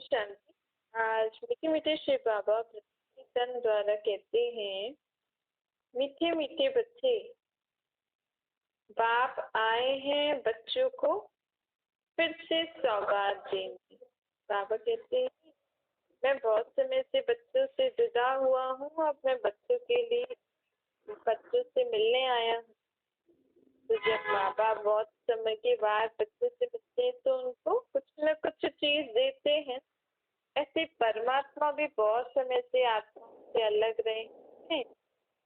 शांति। आज मीठे मीठे श्री बाबा प्रतिष्ठान द्वारा कहते हैं, मीठे मीठे बच्चे, बाप आए हैं बच्चों को फिर से सौगात देंगे। बाबा कहते हैं, मैं बहुत समय से बच्चों से जुदा हुआ हूँ, अब मैं बच्चों के लिए बच्चों से मिलने आया हूँ। तो जब माँ बाप बहुत समय के बाद बच्चों से मिलते हैं तो उनको कुछ न कुछ चीज देते हैं। ऐसे परमात्मा भी बहुत समय से आत्मा से अलग रहे हैं।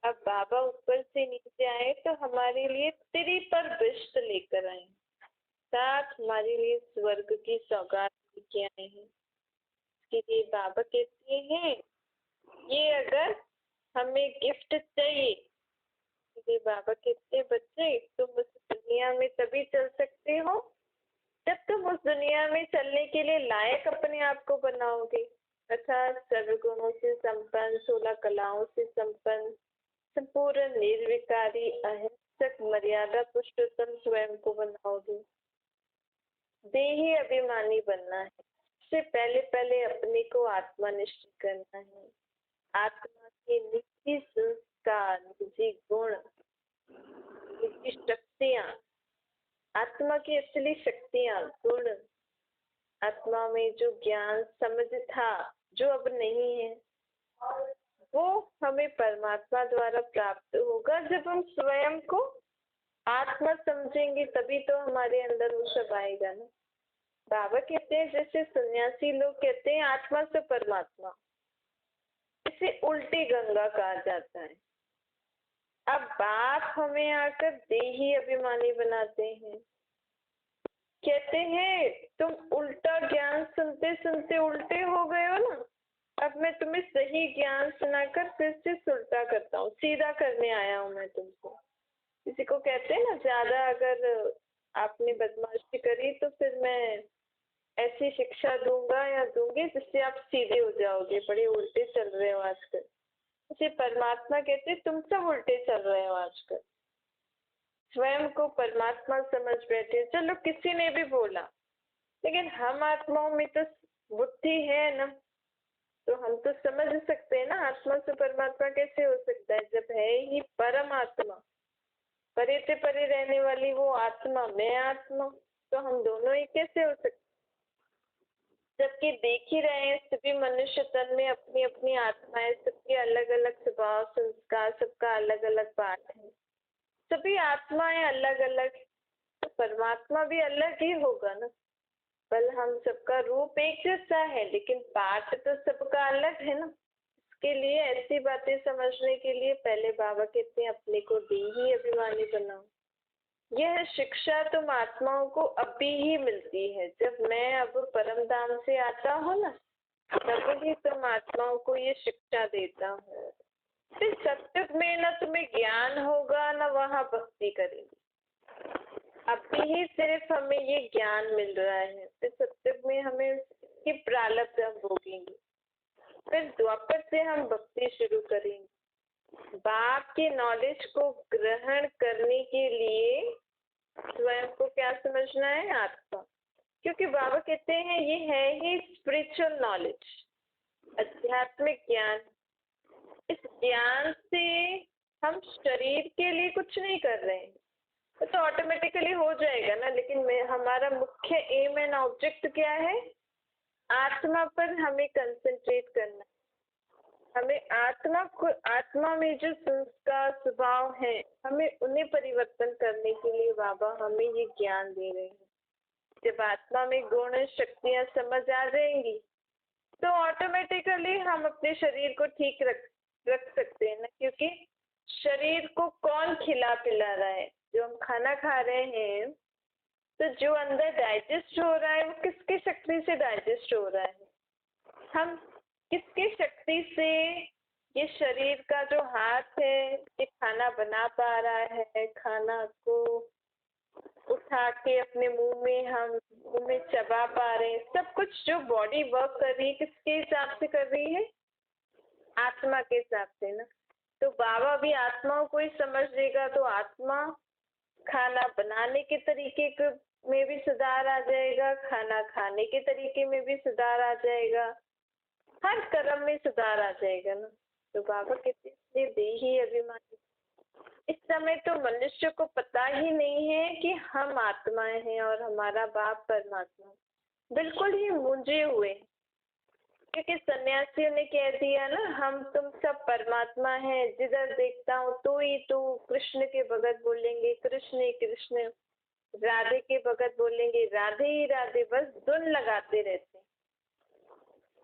अब बाबा ऊपर से नीचे आए तो हमारे लिए तिरी पर बिष्ट लेकर आए, साथ हमारे लिए स्वर्ग की सौगात लेके आए हैं। इसके लिए बाबा कहते हैं, ये अगर हमें गिफ्ट चाहिए, इसलिए बाबा कहते हैं, बच्चे तुम उस दुनिया में तभी चल सकते हो जब तुम उस दुनिया में चलने के लिए लायक अपने आप को बनाओगे, अर्थात सर्वगुणों से संपन्न, 16 कलाओं से संपन्न, संपूर्ण निर्विकारी, अहिंसक, मर्यादा पुरुषोत्तम स्वयं को बनाओगे। देही अभिमानी बनना है। इससे पहले पहले अपने को आत्मनिष्ठ करना है। आत्मा के निजी संस्कार, निजी गुण, निजी शक्तियां, आत्मा की असली शक्तियां, गुण, आत्मा में जो ज्ञान समझ था जो अब नहीं है, वो हमें परमात्मा द्वारा प्राप्त होगा। जब हम स्वयं को आत्मा समझेंगे तभी तो हमारे अंदर वो सब आएगा ना। बाबा कहते हैं, जैसे सन्यासी लोग कहते हैं आत्मा से परमात्मा, इसे उल्टी गंगा कहा जाता है। अब बाप हमें आकर देही अभिमानी बनाते हैं, कहते हैं तुम उल्टा ज्ञान सुनते सुनते उल्टे हो गए हो ना, अब मैं तुम्हें सही ज्ञान सुनाकर फिर से उल्टा करता हूँ, सीधा करने आया हूँ मैं तुमको। किसी को कहते हैं ना, ज्यादा अगर आपने बदमाशी करी तो फिर मैं ऐसी शिक्षा दूंगा या दूंगी जिससे आप सीधे हो जाओगे, बड़े उल्टे चल रहे हो आजकल। उसे परमात्मा कहते, तुम सब उल्टे चल रहे हो आजकल, स्वयं को परमात्मा समझ बैठे। चलो किसी ने भी बोला, लेकिन हम आत्माओं में तो बुद्धि है ना, तो हम तो समझ सकते हैं ना आत्मा से परमात्मा कैसे हो सकता है, जब है ही परमात्मा, परे से परे रहने वाली वो आत्मा, मैं आत्मा, तो हम दोनों ही कैसे हो सकते। जबकि देख ही रहे हैं सभी मनुष्य तन में अपनी अपनी आत्माएं, सबके अलग अलग स्वभाव संस्कार, सबका अलग अलग पाठ है, सभी आत्माएं अलग अलग, तो परमात्मा भी अलग ही होगा ना। बल हम सबका रूप एक जैसा है लेकिन पाठ तो सबका अलग है ना। इसके लिए ऐसी बातें समझने के लिए पहले बाबा कहते हैं, अपने को देही अभिमानी बनाओ। यह शिक्षा तुम आत्माओं को अभी ही मिलती है, जब मैं अब परम धाम से आता हूँ ना, तब ही तुम आत्माओं को ये शिक्षा देता हूँ। फिर सत्युग में ना तुम्हें ज्ञान होगा ना वहाँ भक्ति करेंगे। अभी ही सिर्फ हमें ये ज्ञान मिल रहा है, फिर सत्युग में हमें इसकी प्रारब्ध हम भोगेंगे, फिर द्वापर से हम भक्ति शुरू करेंगे। बाप के नॉलेज को ग्रहण करने के लिए स्वयं को क्या समझना है, आत्मा। क्योंकि बाबा कहते हैं ये है ही स्पिरिचुअल नॉलेज, आध्यात्मिक ज्ञान। इस ज्ञान से हम शरीर के लिए कुछ नहीं कर रहे हैं, तो ऑटोमेटिकली हो जाएगा ना, लेकिन हमारा मुख्य एम एंड ऑब्जेक्ट क्या है, आत्मा पर हमें कंसंट्रेट करना। हमें आत्मा में जो संस्कार स्वभाव है, हमें उन्हें परिवर्तन करने के लिए बाबा हमें ये ज्ञान दे रहे हैं। जब आत्मा में गुण शक्तियां समझ आ जाएंगी तो ऑटोमेटिकली हम अपने शरीर को ठीक रख सकते हैं ना। क्योंकि शरीर को कौन खिला पिला रहा है, जो हम खाना खा रहे हैं, तो जो अंदर डाइजेस्ट हो रहा है वो किसकी शक्ति से डाइजेस्ट हो रहा है, हम किसकी शक्ति से ये शरीर का जो हाथ है ये खाना बना पा रहा है, खाना को उठा के अपने मुंह में चबा पा रहे हैं। सब कुछ जो बॉडी वर्क कर रही है किसके हिसाब से कर रही है, आत्मा के हिसाब से ना। तो बाबा भी आत्माओं को ही समझ लेगा, तो आत्मा खाना बनाने के तरीके को में भी सुधार आ जाएगा, खाना खाने के तरीके में भी सुधार आ जाएगा, हर कर्म में सुधार आ जाएगा ना। तो बाबा कहते हैं देही अभिमानी। इस समय तो मनुष्य को पता ही नहीं है कि हम आत्माएं हैं और हमारा बाप परमात्मा, बिल्कुल ही मूंझे हुए। क्योंकि सन्यासियों ने कह दिया ना, हम तुम सब परमात्मा हैं, जिधर देखता हूँ तू ही तू, कृष्ण के भगत बोलेंगे कृष्ण ही कृष्ण, राधे के भगत बोलेंगे राधे ही राधे, बस धुन लगाते रहते हैं।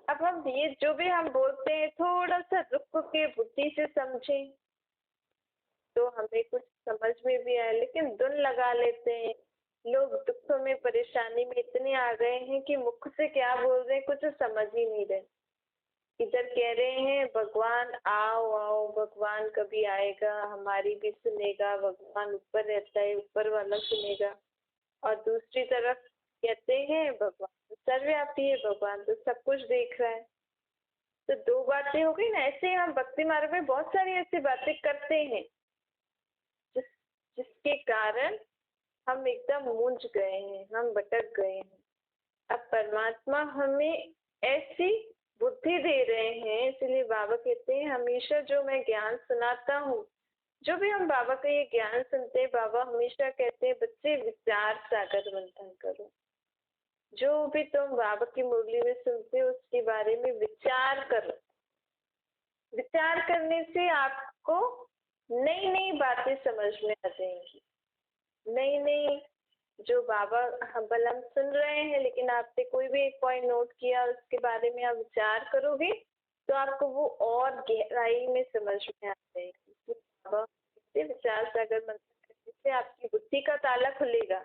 अब हम ये जो भी हम बोलते हैं थोड़ा सा रुक के बुद्धि से समझें तो हमें कुछ समझ में भी आए, लेकिन धुन लगा लेते हैं। लोग दुख में परेशानी में इतने आ गए हैं कि मुख से क्या बोल रहे हैं कुछ समझ ही नहीं रहे। इधर कह रहे हैं भगवान आओ आओ, भगवान कभी आएगा, हमारी भी सुनेगा, भगवान ऊपर रहता है, ऊपर वाला सुनेगा। और दूसरी तरफ कहते हैं भगवान तो सर्वव्यापी है, भगवान तो सब कुछ देख रहा है। तो दो बातें हो गई ना। ऐसे हम भक्ति मार्ग में बहुत सारी ऐसी बातें करते हैं जिसके कारण हम एकदम मूंझ गए हैं, हम भटक गए हैं। अब परमात्मा हमें ऐसी बुद्धि दे रहे हैं, इसलिए बाबा कहते हैं हमेशा जो मैं ज्ञान सुनाता हूँ, जो भी हम बाबा का ये ज्ञान सुनते हैं, बाबा हमेशा कहते हैं बच्चे विचार सागर मंथन करो। जो भी तुम बाबा की मुरली में सुनते हो उसके बारे में विचार करो। विचार करने से आपको नई नई बातें समझ में आ जाएंगी, नई नई जो बाबा हम सुन रहे हैं, लेकिन आपने कोई भी एक पॉइंट नोट किया और उसके बारे में आप विचार करोगे तो आपको वो और गहराई में समझ में आ जाएगी। बाबा विचार सागर मंथन करने से आपकी बुद्धि का ताला खुलेगा,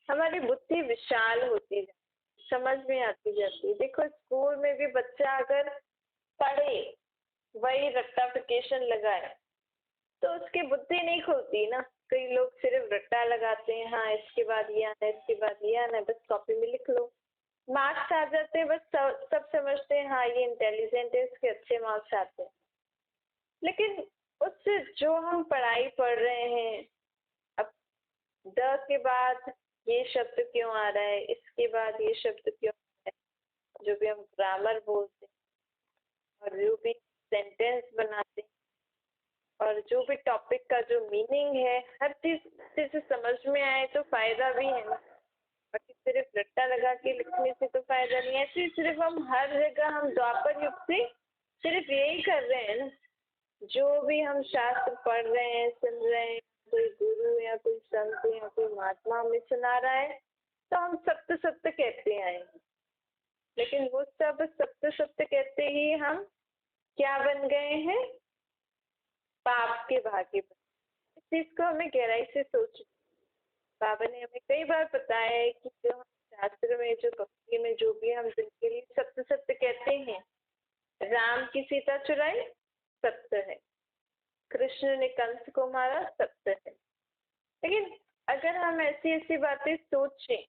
हमारी बुद्धि विशाल होती जाती, समझ में आती जाती है। देखो स्कूल में भी बच्चा अगर पढ़े, वही रट्टाफिकेशन लगाए तो उसकी बुद्धि नहीं खुलती ना। कई लोग सिर्फ रट्टा लगाते हैं, हाँ इसके बाद ये आना है, इसके बाद ये आना है, बस कॉपी में लिख लो, मार्क्स आ जाते हैं, बस सब समझते हैं हाँ ये इंटेलिजेंट है, इसके अच्छे मार्क्स आते हैं। लेकिन उससे जो हम पढ़ाई पढ़ रहे हैं, अब द के बाद ये शब्द क्यों आ रहा है, इसके बाद ये शब्द क्यों आ रहा है, जो भी हम ग्रामर बोलते हैं और जो भी सेंटेंस बनाते हैं और जो भी टॉपिक का जो मीनिंग है, हर चीज से समझ में आए तो फायदा भी है ना। बाकी सिर्फ रट्टा लगा के लिखने से तो फायदा नहीं है। ऐसे सिर्फ हम हर जगह हम द्वापर युग से सिर्फ यही कर रहे हैं ना, जो भी हम शास्त्र पढ़ रहे हैं, सुन रहे हैं, कोई गुरु या कोई संत या कोई महात्मा हमें सुना रहा है तो हम सत्य सत्य कहते आएंगे। लेकिन वो सब सत्य सत्य कहते ही हम क्या बन गए हैं, पाप के भागी। इस चीज को हमें गहराई से सोच, बाबा ने हमें कई बार बताया है कि जो हम शास्त्र में, जो भक्ति में, जो भी हम जिनके लिए सत्य सत्य कहते हैं, राम की सीता चुराई सत्य है, कृष्ण ने कंस को मारा सत्य है। लेकिन अगर हम ऐसी ऐसी बातें सोचें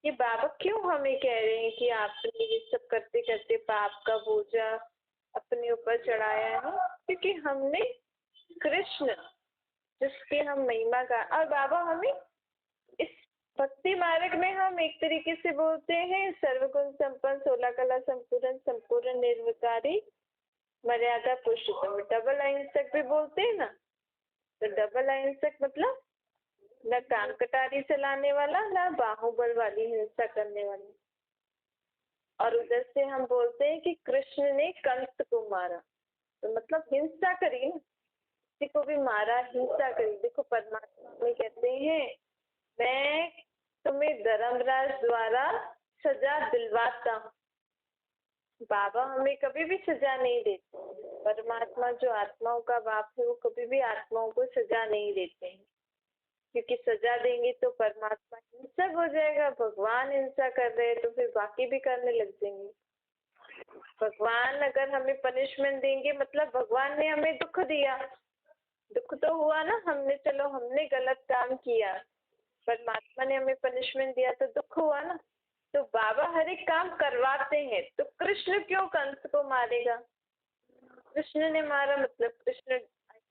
कि बाबा क्यों हमें कह रहे हैं कि आपने ये सब करते करते पाप का बोझा अपने ऊपर चढ़ाया है, क्योंकि हमने कृष्ण जिसकी हम महिमा का, और बाबा हमें इस भक्ति मार्ग में हम एक तरीके से बोलते हैं सर्वगुण संपन्न, 16 कला संपूर्ण, संपूर्ण निर्विकारी, मर्यादा पुरुषोत्तम, डबल अहिंसक भी बोलते हैं ना। तो डबल अहिंसक मतलब न कान कटारी चलाने वाला, न बाहुबल वाली हिंसा करने वाली। और उधर से हम बोलते हैं कि कृष्ण ने कंस को मारा, तो मतलब हिंसा करी ना, किसी को भी मारा, हिंसा करी। देखो परमात्मा में कहते हैं मैं तुम्हें धर्मराज द्वारा सजा दिलवाता हूँ। बाबा हमें कभी भी सजा नहीं देते। परमात्मा जो आत्माओं का बाप है वो कभी भी आत्माओं को सजा नहीं देते हैं, क्योंकि सजा देंगे तो परमात्मा हिंसक हो जाएगा। भगवान हिंसा कर रहे हैं तो फिर बाकी भी करने लग जाएंगे। भगवान अगर हमें पनिशमेंट देंगे मतलब भगवान ने हमें दुख दिया, दुख तो हुआ ना, हमने चलो हमने गलत काम किया, परमात्मा ने हमें पनिशमेंट दिया तो दुख हुआ ना। तो बाबा हर एक काम करवाते हैं, तो कृष्ण क्यों कंस को मारेगा? कृष्ण ने मारा मतलब कृष्ण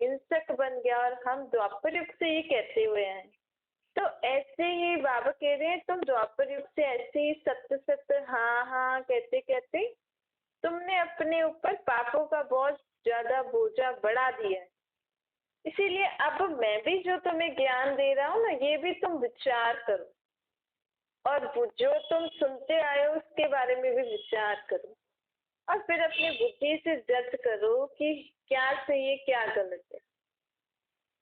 हिंसक बन गया। और हम द्वापर युग से ये कहते हुए हैं तो ऐसे ही बाबा कह रहे हैं तुम द्वापर युग से ऐसे ही सत्य सत्य हाँ हाँ कहते कहते तुमने अपने ऊपर पापों का बहुत ज्यादा बोझा बढ़ा दिया है। इसीलिए अब मैं भी जो तुम्हें ज्ञान दे रहा हूँ ना, ये भी तुम विचार करो और जो तुम सुनते आए हो उसके बारे में भी विचार करो और फिर अपनी बुद्धि से जज करो कि क्या सही है क्या गलत है।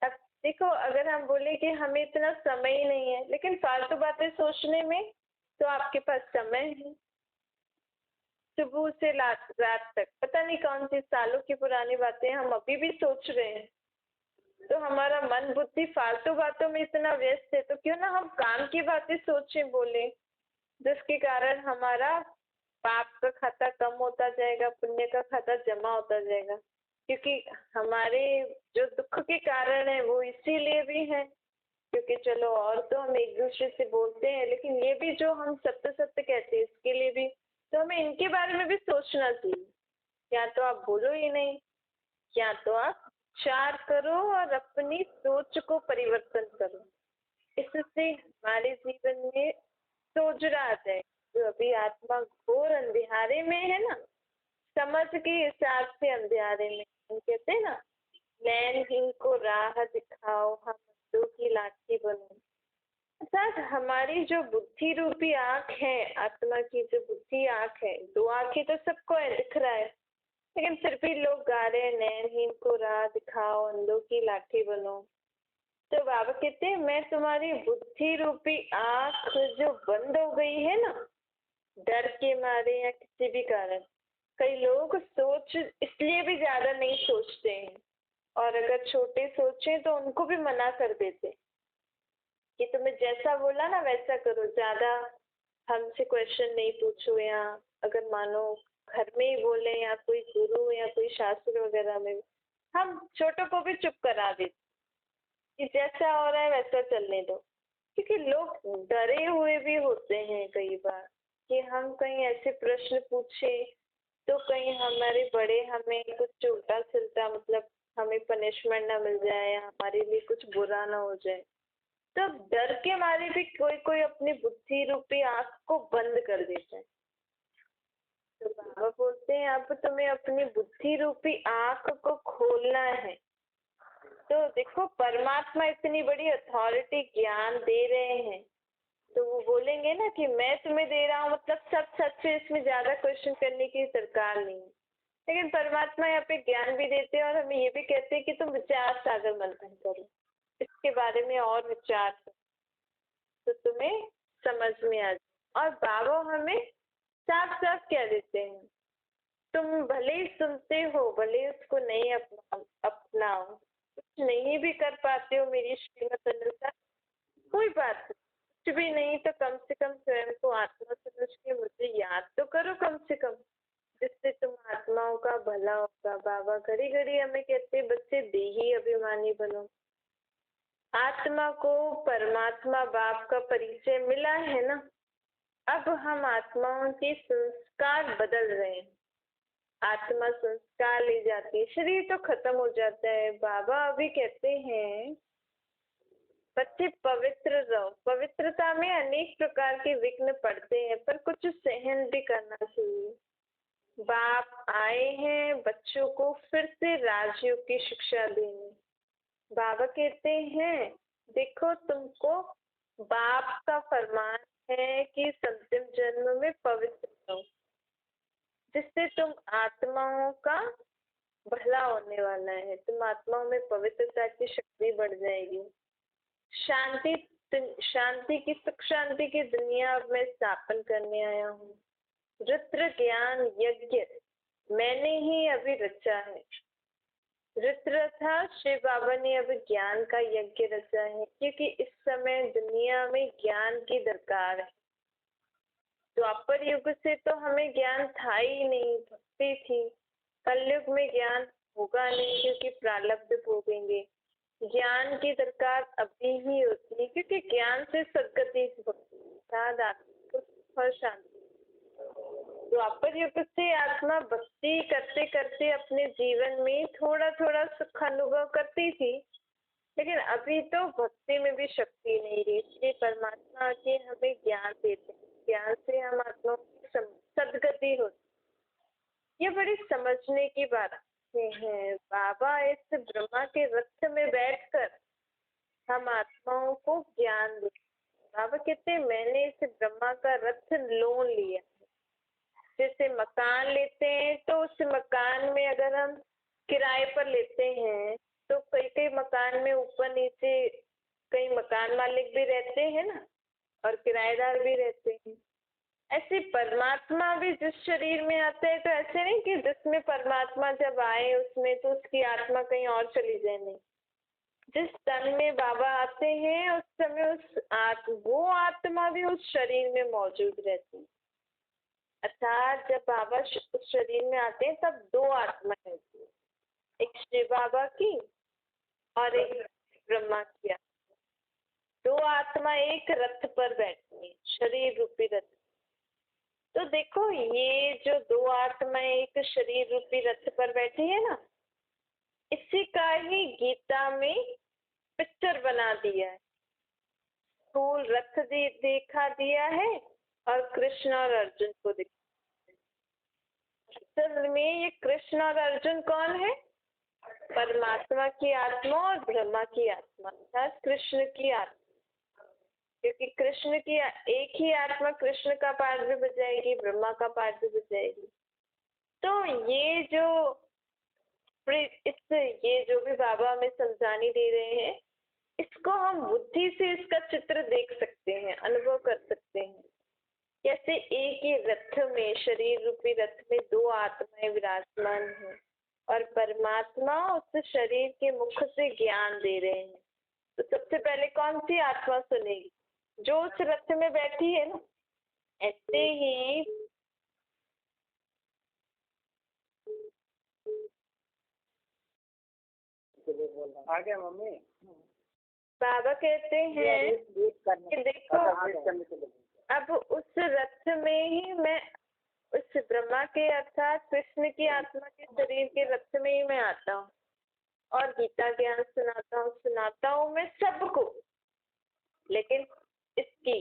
अब देखो, अगर हम बोले कि हमें इतना समय ही नहीं है, लेकिन फालतू बातें सोचने में तो आपके पास समय है। सुबह से रात तक पता नहीं कौन सी सालों की पुरानी बातें हम अभी भी सोच रहे हैं। तो हमारा मन बुद्धि फालतू बातों में इतना व्यस्त है, तो क्यों ना हम काम की बातें सोचें, बोले, जिसके कारण हमारा पाप का खाता कम होता जाएगा, पुण्य का खाता जमा होता जाएगा। क्योंकि हमारे जो दुख के कारण है वो इसीलिए भी है क्योंकि चलो और तो हम एक दूसरे से बोलते हैं, लेकिन ये भी जो हम सत्य सत्य कहते हैं इसके लिए भी तो हमें इनके बारे में भी सोचना चाहिए। या तो आप बोलो ही नहीं, या तो आप विचार करो और अपनी सोच को परिवर्तन करो। इससे हमारे जीवन में सोजरा आ जाए। जो अभी आत्मा घोर अंधियारे में है ना, समझ के हिसाब से अंधियारे में, हम कहते हैं ना, नैन इनको राह दिखाओ, हम अंधों की लाठी बनो। अर्थात हमारी जो बुद्धि रूपी आंख है, आत्मा की जो बुद्धि आंख है, दो आंखें तो सबको है, दिख रहा है, लेकिन फिर भी लोग गा रहे हैं नैनहीन को राह दिखाओ, अंधों की लाठी बनो। तो बाबा कहते हैं मैं तुम्हारी बुद्धि रूपी आंख जो बंद हो गई है ना, डर के मारे या किसी भी कारण, कई लोग सोच इसलिए भी ज्यादा नहीं सोचते हैं और अगर छोटे सोचें तो उनको भी मना कर देते कि तुम्हें जैसा बोला ना वैसा करो, ज्यादा हमसे क्वेश्चन नहीं पूछो। या अगर मानो घर में ही बोले या कोई गुरु या कोई शास्त्र वगैरह में, हम छोटों को भी चुप करा देते कि जैसा हो रहा है वैसा चलने दो। क्योंकि लोग डरे हुए भी होते हैं कई बार कि हम कहीं ऐसे प्रश्न पूछे तो कहीं हमारे बड़े हमें कुछ उल्टा सिलता, मतलब हमें पनिशमेंट ना मिल जाए या हमारे लिए कुछ बुरा ना हो जाए। तो डर के मारे भी कोई कोई अपनी बुद्धि रूपी आंख को बंद कर देता है। तो बाबा बोलते हैं अब तुम्हें अपनी बुद्धि रूपी आंख को खोलना है। तो देखो, परमात्मा इतनी बड़ी अथॉरिटी ज्ञान दे रहे हैं, तो वो बोलेंगे ना कि मैं तुम्हें दे रहा हूँ, मतलब सब सच है, इसमें ज्यादा क्वेश्चन करने की दरकार नहीं है। लेकिन परमात्मा यहाँ पे ज्ञान भी देते हैं और हमें ये भी कहते हैं कि तुम विचार सागर मंथन करो, इसके बारे में और विचार करो, तो तुम्हें समझ में आ जाए। और बाबा हमें साफ साफ कह देते हैं तुम भले ही सुनते हो, भले ही उसको नहीं अपनाओ, कुछ नहीं भी कर पाते हो मेरी श्रीमत अनुसार, कोई बात नहीं, कुछ भी नहीं तो कम से कम स्वयं को आत्मा समझ के मुझे याद तो करो कम से कम, जिससे तुम आत्माओं का भला होगा। बाबा घड़ी घड़ी हमें कहते बच्चे देही अभिमानी बनो। आत्मा को परमात्मा बाप का परिचय मिला है ना, अब हम आत्माओं के संस्कार बदल रहे हैं। आत्मा संस्कार ले जाती है, शरीर तो खत्म हो जाता है। बाबा अभी कहते हैं बच्चे पवित्र रहो। पवित्रता में अनेक प्रकार के विघ्न पड़ते हैं, पर कुछ सहन भी करना चाहिए। बाप आए हैं बच्चों को फिर से राजयोग की शिक्षा देने। बाबा कहते हैं देखो, तुमको बाप का फरमान है कि अंतिम जन्म में पवित्र रहो, जिससे तुम आत्माओं का भला होने वाला है। तुम आत्माओं में पवित्रता की शक्ति बढ़ जाएगी। शांति शांति की सुख शांति की दुनिया अब मैं स्थापन करने आया हूँ। रुद्र ज्ञान यज्ञ मैंने ही अभी रचा है। रुद्र था शिव बाबा ने अब ज्ञान का यज्ञ रचा है, क्योंकि इस समय दुनिया में ज्ञान की दरकार है। द्वापर युग से तो हमें ज्ञान था ही नहीं, भक्ति थी। कलयुग में ज्ञान होगा नहीं क्योंकि प्रारब्ध भोगेंगे। ज्ञान की दरकार अभी ही होती है, क्योंकि ज्ञान से सद्गति और शांति। द्वापर युग से आत्मा भक्ति करते करते अपने जीवन में थोड़ा थोड़ा सुख अनुभव करती थी, लेकिन अभी तो भक्ति में भी शक्ति नहीं रही, इसलिए परमात्मा आके हमें ज्ञान देते हैं, ज्ञान से हम आत्मा की सदगति होती। ये बड़ी समझने की बात है। बाबा इस ब्रह्मा के रथ में बैठकर हम आत्माओं को ज्ञान देते। बाबा कहते हैं मैंने इस ब्रह्मा का रथ लोन लिया है। जैसे मकान लेते हैं तो उस मकान में अगर हम किराए पर लेते हैं तो कई कई मकान में ऊपर नीचे कई मकान मालिक भी रहते हैं ना, और किराएदार भी रहते हैं। ऐसे परमात्मा भी जिस शरीर में आते हैं तो ऐसे नहीं कि जिसमें परमात्मा जब आए उसमें तो उसकी आत्मा कहीं और चली जाए, नहीं। जिस तन में बाबा आते हैं उस समय वो आत्मा भी उस शरीर में मौजूद रहती है। अर्थात जब बाबा उस शरीर में आते हैं तब दो आत्माएं होती है, एक शिव बाबा की और एक ब्रह्मा की। दो आत्मा एक रथ पर बैठती है, शरीर रूपी रथ। तो देखो ये जो दो आत्माएं एक शरीर रूपी रथ पर बैठी है ना, इसी का ही गीता में पिक्चर बना दिया है। स्थूल रथ दिखा दिया है और कृष्ण और अर्जुन को दिखा। असल में ये कृष्ण और अर्जुन कौन है? परमात्मा की आत्मा और ब्रह्मा की आत्मा, अर्थात कृष्ण की आत्मा। क्योंकि कृष्ण की एक ही आत्मा कृष्ण का पार्ट भी बजाएगी, ब्रह्मा का पार्ट भी बजाएगी। तो ये जो भी बाबा हमें समझाने दे रहे हैं, इसको हम बुद्धि से इसका चित्र देख सकते हैं, अनुभव कर सकते हैं। कैसे एक ही रथ में, शरीर रूपी रथ में दो आत्माएं विराजमान हैं और परमात्मा उस शरीर के मुख से ज्ञान दे रहे हैं। तो सबसे पहले कौन सी आत्मा सुनेगी? जो उस रथ में बैठी है ना। ऐसे ही आ गया मम्मी। बाबा कहते हैं कि देखो अब उस रथ में ही मैं उस ब्रह्मा के अर्थात कृष्ण की आत्मा के शरीर के रथ में ही मैं आता हूँ और गीता ज्ञान सुनाता हूँ मैं सबको। लेकिन इसकी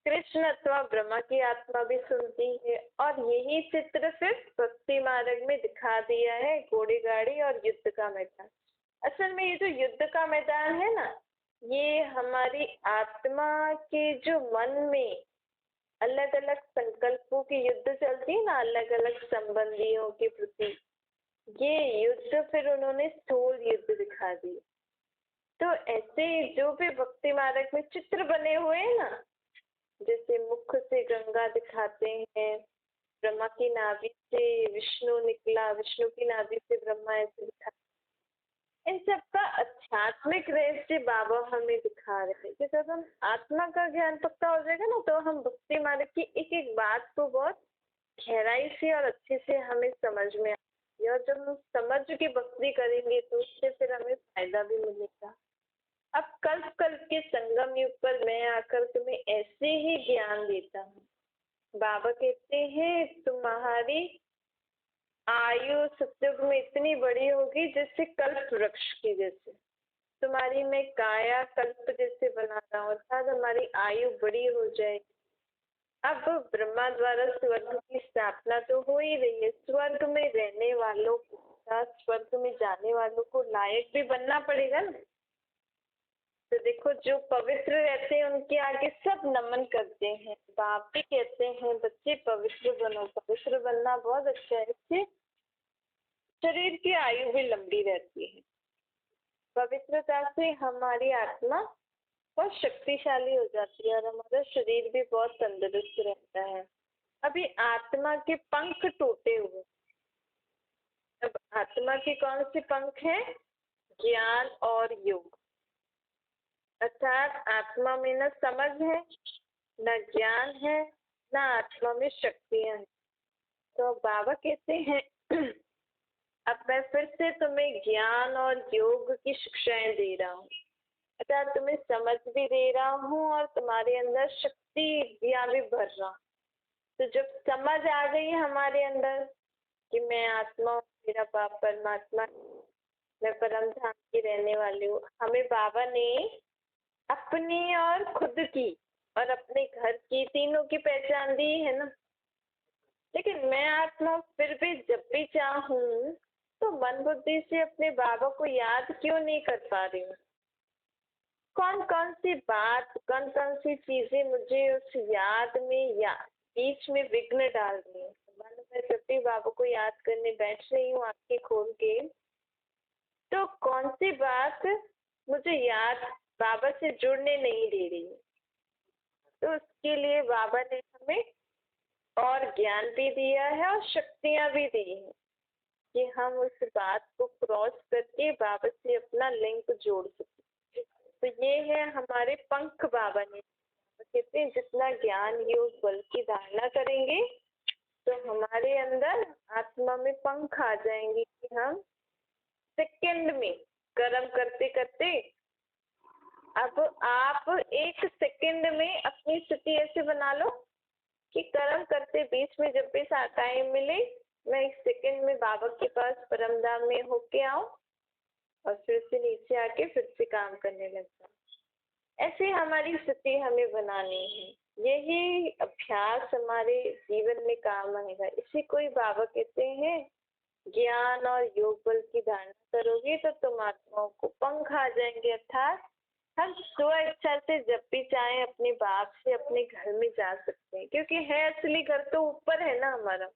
कृष्ण अथवा ब्रह्मा की आत्मा भी सुनती है और यही चित्र फिर भक्ति मार्ग में दिखा दिया है, घोड़ी गाड़ी और युद्ध का मैदान। असल में ये जो युद्ध का मैदान है ना, ये हमारी आत्मा के जो मन में अलग अलग संकल्पों की युद्ध चलती है ना, अलग अलग संबंधियों के प्रति, ये युद्ध फिर उन्होंने स्थूल युद्ध दिखा दिए। तो ऐसे जो भी भक्ति मार्ग में चित्र बने हुए हैं ना, जैसे मुख से गंगा दिखाते हैं, ब्रह्मा की नाभि से विष्णु निकला, विष्णु की नाभि से ब्रह्मा, ऐसे दिखाते, इन सब का आध्यात्मिक रहस्य बाबा हमें दिखा रहे हैं कि जब हम आत्मा का ज्ञान पक्का हो जाएगा ना, तो हम भक्ति मार्ग की एक एक बात को बहुत गहराई से और अच्छे से हमें समझ में आएगी। और जब हम समझ के भक्ति करेंगे तो उससे फिर हमें फायदा भी मिलेगा। अब कल्प कल्प के संगम युग पर मैं आकर तुम्हें ऐसे ही ज्ञान देता हूँ। बाबा कहते हैं तुम्हारी आयु सतयुग में इतनी बड़ी होगी जैसे कल्प वृक्ष की, जैसे तुम्हारी मैं काया कल्प जैसे बना रहा हूँ, अर्थात हमारी आयु बड़ी हो जाएगी। अब ब्रह्मा द्वारा स्वर्ग की स्थापना तो हो ही रही है। स्वर्ग में रहने वालों को, स्वर्ग में जाने वालों को लायक भी बनना पड़ेगा ना। तो देखो जो पवित्र रहते हैं उनके आगे सब नमन करते हैं। बाप भी कहते हैं बच्चे पवित्र बनो, पवित्र बनना बहुत अच्छा है, इससे शरीर की आयु भी लंबी रहती है। पवित्रता से हमारी आत्मा बहुत शक्तिशाली हो जाती है और हमारा शरीर भी बहुत तंदुरुस्त रहता है। अभी आत्मा के पंख टूटे हुए। अब आत्मा के कौन से पंख हैं? ज्ञान और योग। अर्थात आत्मा में न समझ है, न ज्ञान है, न आत्मा में शक्तियां हैं। तो बाबा कहते हैं अब मैं फिर से तुम्हें ज्ञान और योग की शिक्षाएं दे रहा हूँ, अर्थात तुम्हें समझ भी दे रहा हूँ और तुम्हारे अंदर शक्ति भी भर रहा हूँ। तो जब समझ आ गई हमारे अंदर कि मैं आत्मा हूँ, मेरा बाप परमात्मा, मैं परम धाम की रहने वाली हूँ। हमें बाबा ने अपनी और खुद की और अपने घर की तीनों की पहचान दी है ना। लेकिन मैं आत्मा फिर भी जब भी चाहूँ तो मन बुद्धि से अपने बाबा को याद क्यों नहीं कर पा रही हूँ? कौन कौन सी बात, कौन कौन सी चीजें मुझे उस याद में या बीच में विघ्न डाल रही है? मन में जब भी बाबा को याद करने बैठ रही हूँ आंखें खोल के, तो कौन सी बात मुझे याद बाबा से जुड़ने नहीं दे रही है? तो उसके लिए बाबा ने हमें और ज्ञान भी दिया है और शक्तियां भी दी हैं कि हम उस बात को क्रॉस करके बाबा से अपना लिंक जोड़ सके। तो ये है हमारे पंख बाबा ने। तो कहते हैं जितना ज्ञान योग बल की धारणा करेंगे तो हमारे अंदर आत्मा में पंख आ जाएंगे कि हम सेकंड में कर्म करते करते, अब आप एक सेकंड में अपनी स्थिति ऐसे बना लो कि कर्म करते बीच में जब भी टाइम मिले मैं एक सेकंड में बाबा के पास परमधाम में होके आऊं और फिर से नीचे आके फिर से काम करने लग जाऊं। ऐसे हमारी स्थिति हमें बनानी है। यही अभ्यास हमारे जीवन में काम आएगा। इसी को ही बाबा कहते हैं ज्ञान और योग बल की धारणा करोगे तो तुम आत्माओं को पंख आ जाएंगे, अर्थात हम स्व इच्छा से जब भी चाहे अपने बाप से अपने घर में जा सकते हैं, क्योंकि है असली घर तो ऊपर है ना हमारा।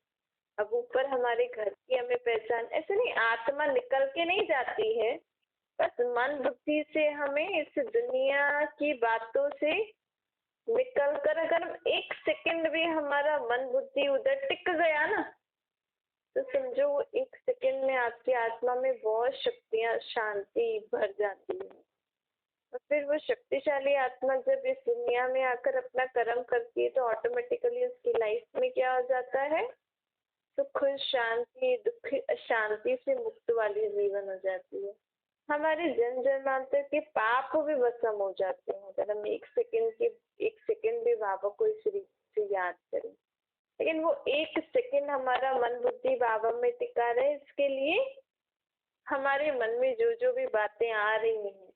अब ऊपर हमारे घर की हमें पहचान, ऐसे नहीं आत्मा निकल के नहीं जाती है, बस मन बुद्धि से हमें इस दुनिया की बातों से निकल कर अगर एक सेकंड भी हमारा मन बुद्धि उधर टिक गया ना, तो समझो वो एक सेकंड में आपकी आत्मा में बहुत शक्तियां, शांति भर जाती है। और फिर वो शक्तिशाली आत्मा जब इस दुनिया में आकर अपना कर्म करती है तो ऑटोमेटिकली उसकी लाइफ में क्या हो जाता है? सुख शांति, दुख अशांति से मुक्त वाली जीवन हो जाती है। हमारे जन्म जन्मांतर के पाप भी भस्म हो जाते हैं अगर हम एक सेकंड भी बाबा को इस रीति से याद करें। लेकिन वो एक सेकंड हमारा मन बुद्धि बाबा में टिका रहे, इसके लिए हमारे मन में जो जो भी बातें आ रही हैं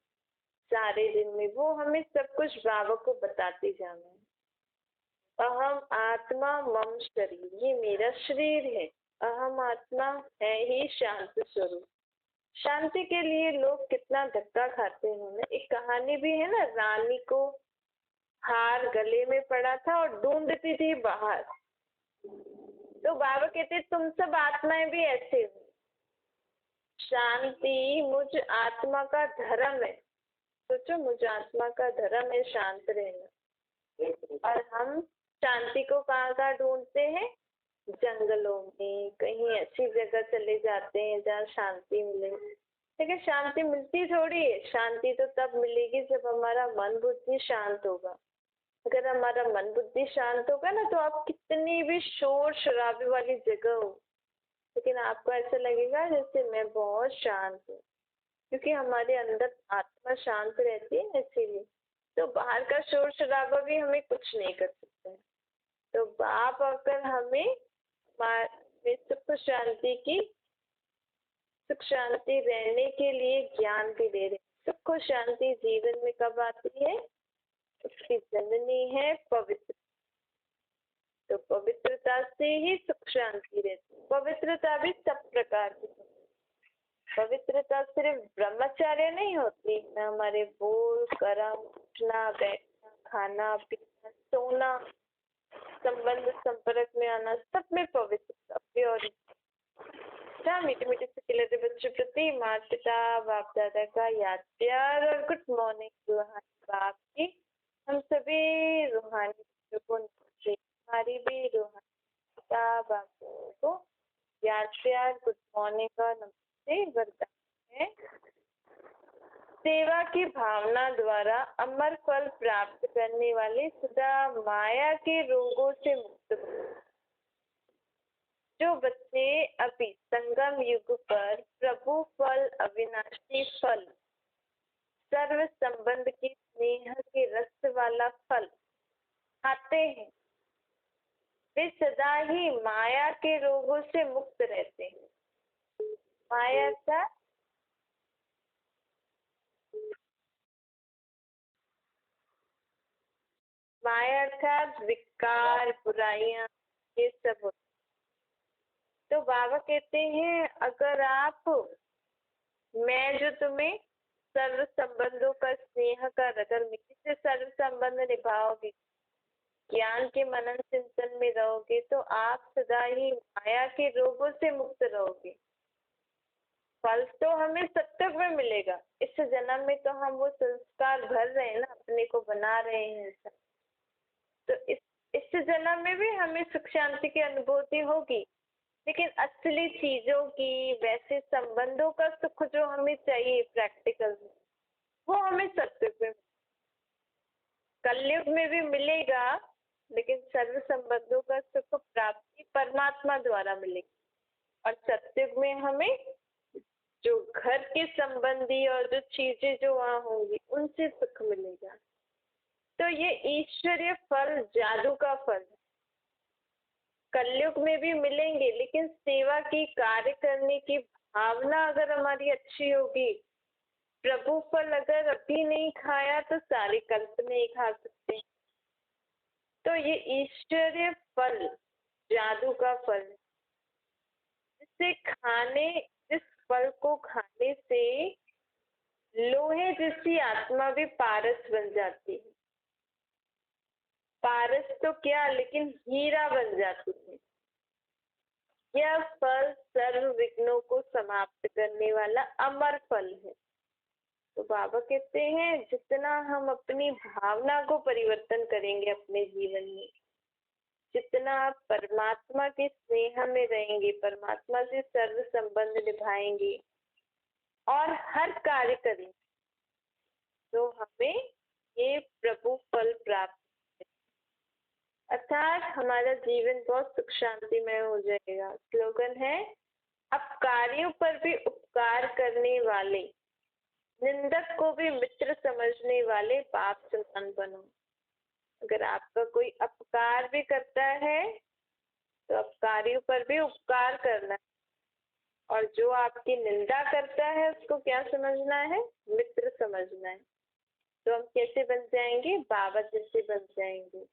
सारे दिन में, वो हमें सब कुछ बाबा को बताते जाना है। अहम आत्मा मम शरीर, ये मेरा शरीर है। अहम आत्मा है ही शांत स्वरूप। शांति के लिए लोग कितना धक्का खाते हैं। एक कहानी भी है ना, रानी को हार गले में पड़ा था और ढूंढती थी बाहर। तो बाबा कहते तुम सब आत्माएं भी ऐसे हो। शांति मुझ आत्मा का धर्म है। सोचो, मुझ आत्मा का धर्म है शांत रहना। और हम शांति को कहाँ कहाँ ढूंढते हैं? जंगलों में, कहीं ऐसी जगह चले जाते हैं जहाँ शांति मिले। लेकिन शांति मिलती थोड़ी है। शांति तो तब मिलेगी जब हमारा मन बुद्धि शांत होगा। अगर हमारा मन बुद्धि शांत होगा ना, तो आप कितनी भी शोर शराबे वाली जगह हो, लेकिन आपको ऐसा लगेगा जैसे मैं बहुत शांत हूँ, क्योंकि हमारे अंदर आत्मा शांत रहती है ना, इसीलिए। तो बाहर का शोर शराबा भी हमें कुछ नहीं कर सकता है। तो बाप अगर हमें सुख शांति रहने के लिए ज्ञान भी दे रहे। सुख और शांति जीवन में कब आती है? उसकी जननी है पवित्र। तो पवित्रता से ही सुख शांति रहती है। पवित्रता भी सब प्रकार की। पवित्रता सिर्फ ब्रह्मचर्य नहीं होती, हमारे बोल, कर्म, उठना बैठना, खाना पीना, सोना, संबंध संपर्क में आना, सब में पवित्रता, प्योरिटी। मीठे मीठे से खिलते बच्चों प्रति माता पिता बाप दादा का याद प्यार और गुड मॉर्निंग रूहानी बाप की। हम सभी रूहानी बच्चों को नमस्ते। हमारी भी रूहानी पिता बाप को याद प्यार गुड मॉर्निंग और नमस्ते वरदान है। सेवा की भावना द्वारा अमर फल प्राप्त करने वाले सदा माया के रोगों से मुक्त जो बच्चे अभी संगम युग पर प्रभु फल, अविनाशी फल, सर्व संबंध की स्नेह के रस वाला फल खाते हैं, वे सदा ही माया के रोगों से मुक्त रहते हैं। माया का माया अर्थात विकार, बुराइयां, ये सब होता है। तो बाबा कहते हैं अगर आप, मैं जो तुम्हें सर्व संबंधों का स्नेह का, अगर मेरे से सर्व संबंध निभाओगे, ज्ञान के मनन चिंतन में रहोगे, तो आप सदा ही माया के रोगों से मुक्त रहोगे। फल तो हमें सत्युग में मिलेगा, इस जन्म में तो हम वो संस्कार भर रहे हैं ना, अपने को बना रहे हैं ऐसा। तो इस जन्म में भी हमें सुख शांति की अनुभूति होगी, लेकिन असली चीजों की, वैसे संबंधों का सुख जो हमें चाहिए प्रैक्टिकल में, वो हमें सत्युग में, कलयुग में भी मिलेगा, लेकिन सर्व संबंधों का सुख प्राप्ति परमात्मा द्वारा मिलेगी। और सत्युग में हमें जो घर के संबंधी और जो चीजें जो वहां होंगी उनसे सुख मिलेगा। तो ये ईश्वरीय फल जादू का फल है, कलयुग में भी मिलेंगे, लेकिन सेवा की, कार्य करने की भावना अगर हमारी अच्छी होगी, प्रभु फल अगर अभी नहीं खाया तो सारे कल्प नहीं खा सकते। तो ये ईश्वरीय फल जादू का फल है, जिसे खाने, जिस फल को खाने से लोहे जैसी आत्मा भी पारस बन जाती है। पारस तो क्या, लेकिन हीरा बन जाती है। यह फल सर्व विघ्नों को समाप्त करने वाला अमर फल है। तो बाबा कहते हैं जितना हम अपनी भावना को परिवर्तन करेंगे अपने जीवन में, जितना परमात्मा के स्नेह में रहेंगे, परमात्मा से सर्व संबंध निभाएंगे और हर कार्य करेंगे, तो हमें ये प्रभु फल प्राप्त, अर्थात हमारा जीवन बहुत सुख शांतिमय हो जाएगा। स्लोगन है, अपकारियों पर भी उपकार करने वाले, निंदक को भी मित्र समझने वाले बाप समान बनो। अगर आपका कोई अपकार भी करता है तो अपकारियों पर भी उपकार करना है, और जो आपकी निंदा करता है उसको क्या समझना है, मित्र समझना है। तो हम कैसे बन जाएंगे, बाबा जैसे बन जाएंगे।